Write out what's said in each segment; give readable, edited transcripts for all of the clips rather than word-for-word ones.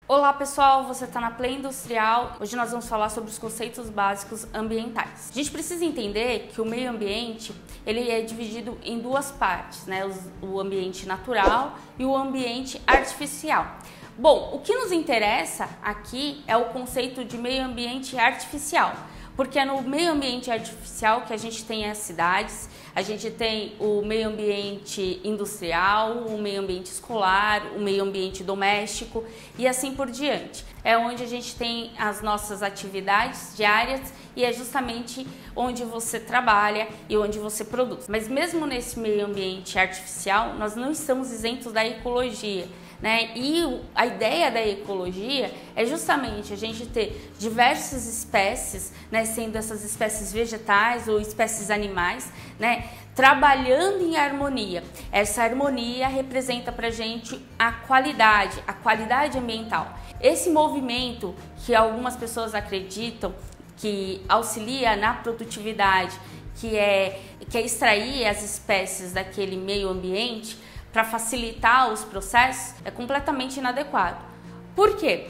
Olá pessoal, você está na Play Industrial. Hoje nós vamos falar sobre os conceitos básicos ambientais. A gente precisa entender que o meio ambiente ele é dividido em duas partes, né? O ambiente natural e o ambiente artificial. Bom, o que nos interessa aqui é o conceito de meio ambiente artificial, porque é no meio ambiente artificial que a gente tem as cidades, a gente tem o meio ambiente industrial, o meio ambiente escolar, o meio ambiente doméstico e assim por diante. É onde a gente tem as nossas atividades diárias e é justamente onde você trabalha e onde você produz. Mas mesmo nesse meio ambiente artificial, nós não estamos isentos da ecologia, né? E a ideia da ecologia é justamente a gente ter diversas espécies, né, sendo essas espécies vegetais ou espécies animais, né, trabalhando em harmonia. Essa harmonia representa pra gente a qualidade ambiental. Esse movimento que algumas pessoas acreditam que auxilia na produtividade, que é extrair as espécies daquele meio ambiente para facilitar os processos, é completamente inadequado. Por quê?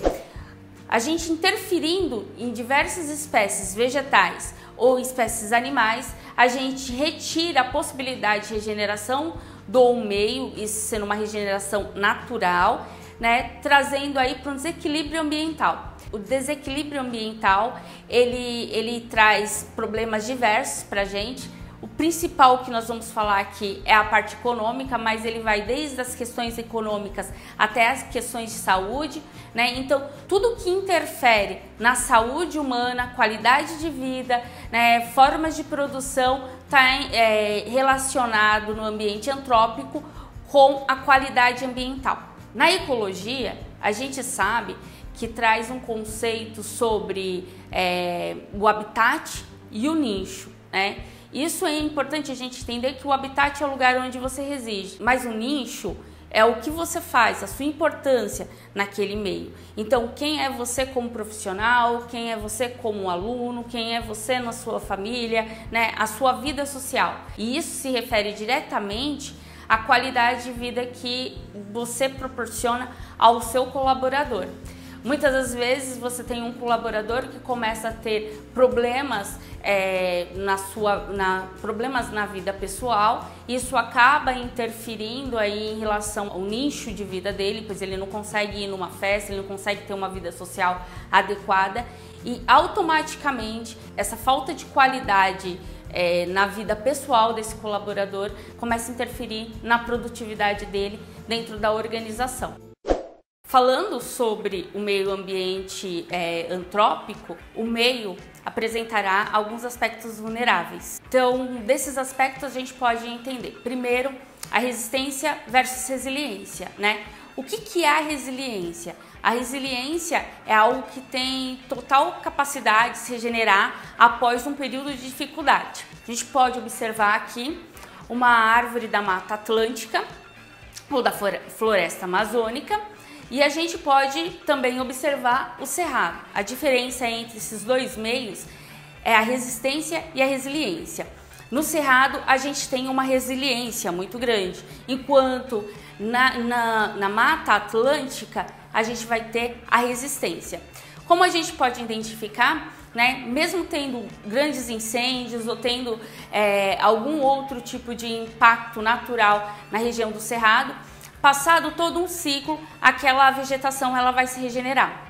A gente interferindo em diversas espécies vegetais ou espécies animais, a gente retira a possibilidade de regeneração do meio, isso sendo uma regeneração natural, né, trazendo aí para um desequilíbrio ambiental. O desequilíbrio ambiental, ele traz problemas diversos para a gente. O principal que nós vamos falar aqui é a parte econômica, mas ele vai desde as questões econômicas até as questões de saúde, né? Então, tudo que interfere na saúde humana, qualidade de vida, né, formas de produção, está relacionado no ambiente antrópico com a qualidade ambiental. Na ecologia, a gente sabe que traz um conceito sobre o habitat e o nicho, né? Isso é importante a gente entender, que o habitat é o lugar onde você reside, mas o nicho é o que você faz, a sua importância naquele meio. Então, quem é você como profissional, quem é você como aluno, quem é você na sua família, né? A sua vida social. E isso se refere diretamente à qualidade de vida que você proporciona ao seu colaborador. Muitas das vezes você tem um colaborador que começa a ter problemas problemas na vida pessoal. Isso acaba interferindo aí em relação ao nicho de vida dele, pois ele não consegue ir numa festa, ele não consegue ter uma vida social adequada e automaticamente essa falta de qualidade na vida pessoal desse colaborador começa a interferir na produtividade dele dentro da organização. Falando sobre o meio ambiente antrópico, o meio apresentará alguns aspectos vulneráveis. Então, desses aspectos a gente pode entender. Primeiro, a resistência versus resiliência, né? O que é a resiliência? A resiliência é algo que tem total capacidade de se regenerar após um período de dificuldade. A gente pode observar aqui uma árvore da Mata Atlântica ou da Floresta Amazônica. E a gente pode também observar o cerrado. A diferença entre esses dois meios é a resistência e a resiliência. No cerrado a gente tem uma resiliência muito grande, enquanto na Mata Atlântica a gente vai ter a resistência. Como a gente pode identificar, né, mesmo tendo grandes incêndios ou tendo algum outro tipo de impacto natural na região do cerrado, passado todo um ciclo, aquela vegetação ela vai se regenerar.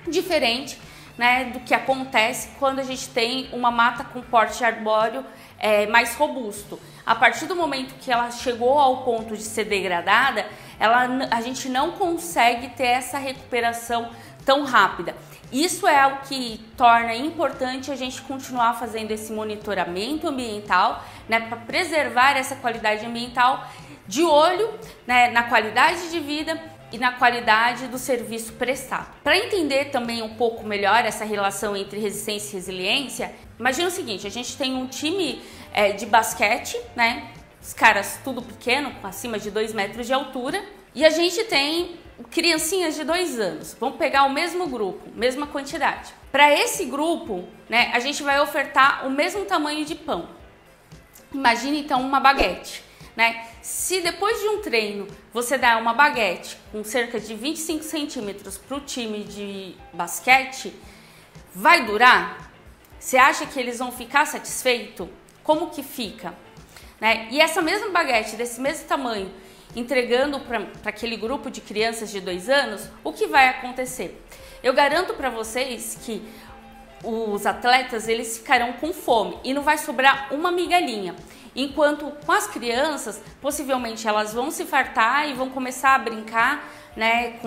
Diferente, né, do que acontece quando a gente tem uma mata com porte arbóreo mais robusto. A partir do momento que ela chegou ao ponto de ser degradada, a gente não consegue ter essa recuperação tão rápida. Isso é o que torna importante a gente continuar fazendo esse monitoramento ambiental, né, para preservar essa qualidade ambiental, de olho, né, na qualidade de vida e na qualidade do serviço prestado. Para entender também um pouco melhor essa relação entre resistência e resiliência, imagina o seguinte: a gente tem um time de basquete, né, os caras tudo pequeno, acima de 2 metros de altura, e a gente tem criancinhas de 2 anos. Vamos pegar o mesmo grupo, mesma quantidade. Para esse grupo, né, a gente vai ofertar o mesmo tamanho de pão. Imagine então uma baguete. né? Se depois de um treino você dá uma baguete com cerca de 25 centímetros para o time de basquete, vai durar? Você acha que eles vão ficar satisfeitos? Como que fica? Né? E essa mesma baguete, desse mesmo tamanho, entregando para aquele grupo de crianças de 2 anos, o que vai acontecer? Eu garanto para vocês que os atletas eles ficarão com fome e não vai sobrar uma migalhinha. Enquanto com as crianças, possivelmente elas vão se fartar e vão começar a brincar, né,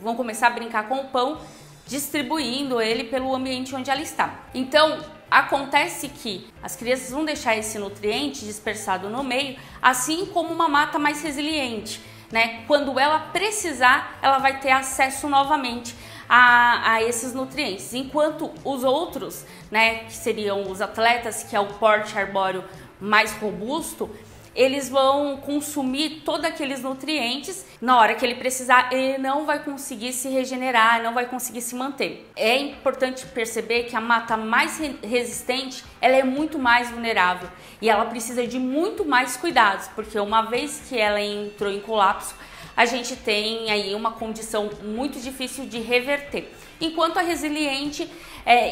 vão começar a brincar com o pão, distribuindo ele pelo ambiente onde ela está. Então, acontece que as crianças vão deixar esse nutriente dispersado no meio, assim como uma mata mais resiliente, né? Quando ela precisar, ela vai ter acesso novamente a esses nutrientes, enquanto os outros, né, que seriam os atletas, que é o porte arbóreo mais robusto, eles vão consumir todos aqueles nutrientes na hora que ele precisar, ele não vai conseguir se regenerar, não vai conseguir se manter. É importante perceber que a mata mais resistente, ela é muito mais vulnerável e ela precisa de muito mais cuidados, porque uma vez que ela entrou em colapso, a gente tem aí uma condição muito difícil de reverter. Enquanto a resiliente,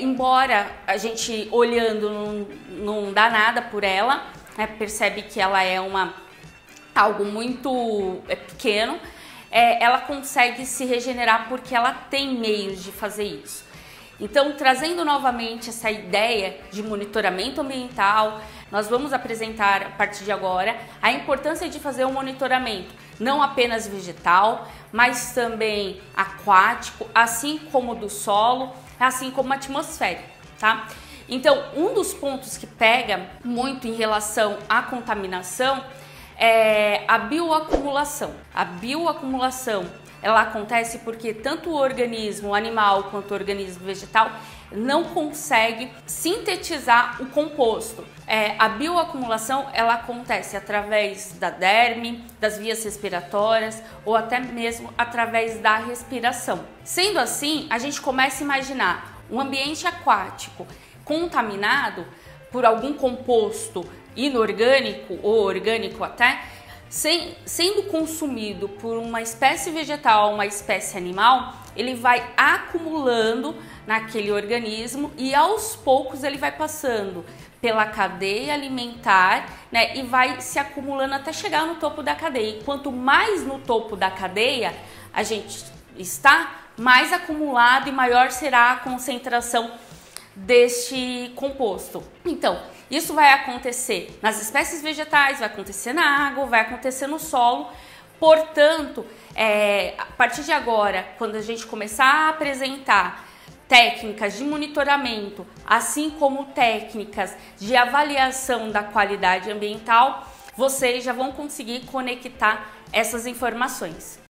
embora a gente olhando não dá nada por ela, percebe que ela é algo muito pequeno, ela consegue se regenerar porque ela tem meios de fazer isso. Então, trazendo novamente essa ideia de monitoramento ambiental, nós vamos apresentar a partir de agora a importância de fazer um monitoramento não apenas vegetal, mas também aquático, assim como do solo, assim como atmosférico, tá? Então, um dos pontos que pega muito em relação à contaminação é a bioacumulação. A bioacumulação, ela acontece porque tanto o organismo animal quanto o organismo vegetal não consegue sintetizar o composto. A bioacumulação, ela acontece através da derme, das vias respiratórias ou até mesmo através da respiração. Sendo assim, a gente começa a imaginar um ambiente aquático contaminado por algum composto inorgânico ou orgânico até, sendo consumido por uma espécie vegetal, uma espécie animal, ele vai acumulando naquele organismo e aos poucos ele vai passando pela cadeia alimentar, né, e vai se acumulando até chegar no topo da cadeia. E quanto mais no topo da cadeia a gente está, mais acumulado e maior será a concentração deste composto. Então, isso vai acontecer nas espécies vegetais, vai acontecer na água, vai acontecer no solo. Portanto, a partir de agora, quando a gente começar a apresentar técnicas de monitoramento, assim como técnicas de avaliação da qualidade ambiental, vocês já vão conseguir conectar essas informações.